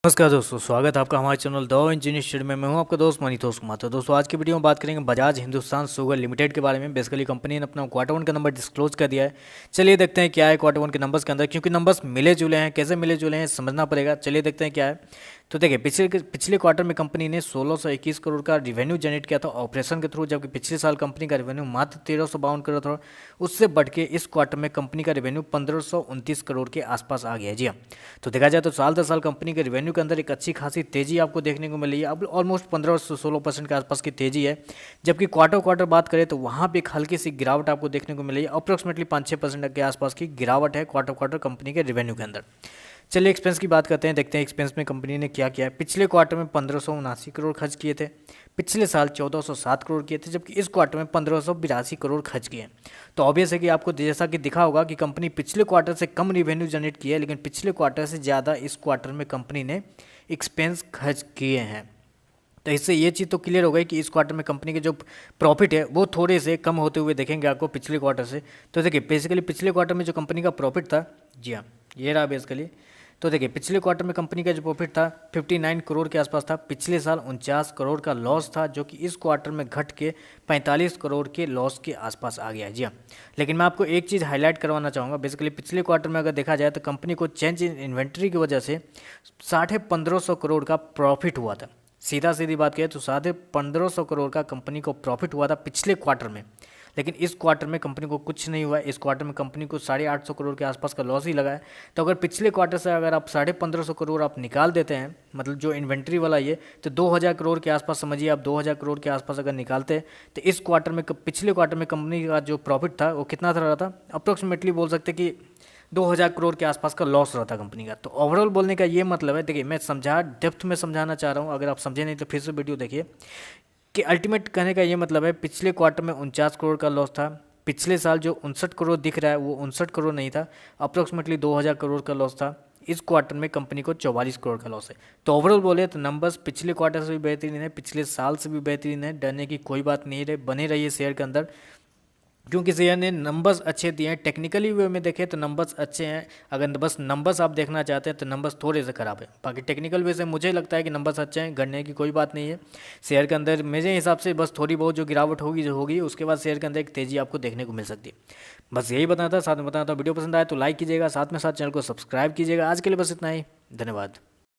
नमस्कार दोस्तों, स्वागत है आपका हमारे चैनल द इंजीनियर स्टडी में। मैं हूं आपका दोस्त मनीतोष कुमार। तो दोस्तों, आज की वीडियो में बात करेंगे बजाज हिंदुस्तान शुगर लिमिटेड के बारे में। बेसिकली कंपनी ने अपना क्वार्टर वन का नंबर डिस्क्लोज कर दिया है। चलिए देखते हैं क्या है क्वार्टर वन के नंबर्स के अंदर, क्योंकि नंबर्स मिले जुले हैं। कैसे मिले जुले हैं समझना पड़ेगा। चलिए देखते हैं क्या है। तो देखिए, पिछले क्वार्टर में कंपनी ने 1621 करोड़ का रिवेन्यू जनरेट किया था ऑपरेशन के थ्रू, जबकि पिछले साल कंपनी का रिवेन्यू मात्र 1352 करोड़ था। उससे बढ़ के इस क्वार्टर में कंपनी का रिवेन्यू 1529 करोड़ के आसपास आ गया है। जी हाँ, तो देखा जाए तो साल दर साल कंपनी के रिवेन्यू के अंदर एक अच्छी खासी तेजी आपको देखने को मिली है। अब ऑलमोस्ट 15 से 16% के आसपास की तेजी है। जबकि क्वार्टर बात करें तो वहाँ पे एक हल्की सी गिरावट आपको देखने को मिली है। अप्रोक्सीमेटली 5-6% के आसपास की गिरावट है क्वार्टर कंपनी के रिवेन्यू के अंदर। चलिए एक्सपेंस की बात करते हैं, देखते हैं एक्सपेंस में कंपनी ने क्या किया है। पिछले क्वार्टर में 1579 करोड़ खर्च किए थे। पिछले साल 1407 करोड़ किए थे, जबकि इस क्वार्टर में 1582 करोड़ खर्च किए। तो ऑब्वियस है कि आपको जैसा कि दिखा होगा कि कंपनी पिछले क्वार्टर से कम रिवेन्यू जनरेट किया है, लेकिन पिछले क्वार्टर से ज़्यादा इस क्वार्टर में कंपनी ने एक्सपेंस खर्च किए हैं। तो इससे ये चीज़ तो क्लियर हो गई कि इस क्वार्टर में कंपनी के जो प्रॉफिट है वो थोड़े से कम होते हुए देखेंगे आपको पिछले क्वार्टर से। तो देखिए, बेसिकली पिछले क्वार्टर में जो कंपनी का प्रॉफिट था, जी हाँ ये रहा बेसिकली। तो देखिए, पिछले क्वार्टर में कंपनी का जो प्रॉफिट था 59 करोड़ के आसपास था। पिछले साल 49 करोड़ का लॉस था, जो कि इस क्वार्टर में घट के 45 करोड़ के लॉस के आसपास आ गया है। जी हाँ, लेकिन मैं आपको एक चीज़ हाईलाइट करवाना चाहूँगा। बेसिकली पिछले क्वार्टर में अगर देखा जाए तो कंपनी को चेंज इन इन्वेंट्री की वजह से 1550 करोड़ का प्रॉफिट हुआ था। सीधा सीधी बात करें तो 1550 करोड़ का कंपनी को प्रॉफिट हुआ था पिछले क्वार्टर में। लेकिन इस क्वार्टर में कंपनी को कुछ नहीं हुआ। इस क्वार्टर में कंपनी को 850 करोड़ के आसपास का लॉस ही लगा है। तो अगर पिछले क्वार्टर से अगर आप 1550 करोड़ आप निकाल देते हैं, मतलब जो इन्वेंट्री वाला ये, तो 2000 करोड़ के आसपास समझिए आप। 2000 करोड़ के आसपास अगर निकालते हैं तो इस क्वार्टर में, पिछले क्वार्टर में कंपनी का जो प्रॉफिट था वो कितना रहा था, अप्रोक्सीमेटली बोल सकते कि 2000 करोड़ के आसपास का लॉस रहा था कंपनी का। तो ओवरऑल बोलने का ये मतलब है, देखिए मैं डेप्थ में समझाना चाह रहा हूँ। अगर आप समझे नहीं तो फिर से वीडियो देखिए कि अल्टीमेट कहने का ये मतलब है, पिछले क्वार्टर में 49 करोड़ का लॉस था। पिछले साल जो 59 करोड़ दिख रहा है वो 59 करोड़ नहीं था, अप्रोक्सीमेटली 2000 करोड़ का लॉस था। इस क्वार्टर में कंपनी को 44 करोड़ का लॉस है। तो ओवरऑल बोले तो नंबर्स पिछले क्वार्टर से भी बेहतरीन है, पिछले साल से भी बेहतरीन है। डरने की कोई बात नहीं है, बने रहिए शेयर के अंदर, क्योंकि शेयर ने नंबर्स अच्छे दिए हैं। टेक्निकली वे में देखें तो नंबर्स अच्छे हैं। अगर बस नंबर्स आप देखना चाहते हैं तो नंबर्स थोड़े से खराब है। बाकी टेक्निकल वे से मुझे लगता है कि नंबर्स अच्छे हैं, गड़ने की कोई बात नहीं है। शेयर के अंदर मेरे हिसाब से बस थोड़ी बहुत जो गिरावट होगी जो होगी, उसके बाद शेयर के अंदर एक तेज़ी आपको देखने को मिल सकती है। बस यही बताना था, साथ में बताना था। वीडियो पसंद आए तो लाइक कीजिएगा, साथ में साथ चैनल को सब्सक्राइब कीजिएगा। आज के लिए बस इतना ही, धन्यवाद।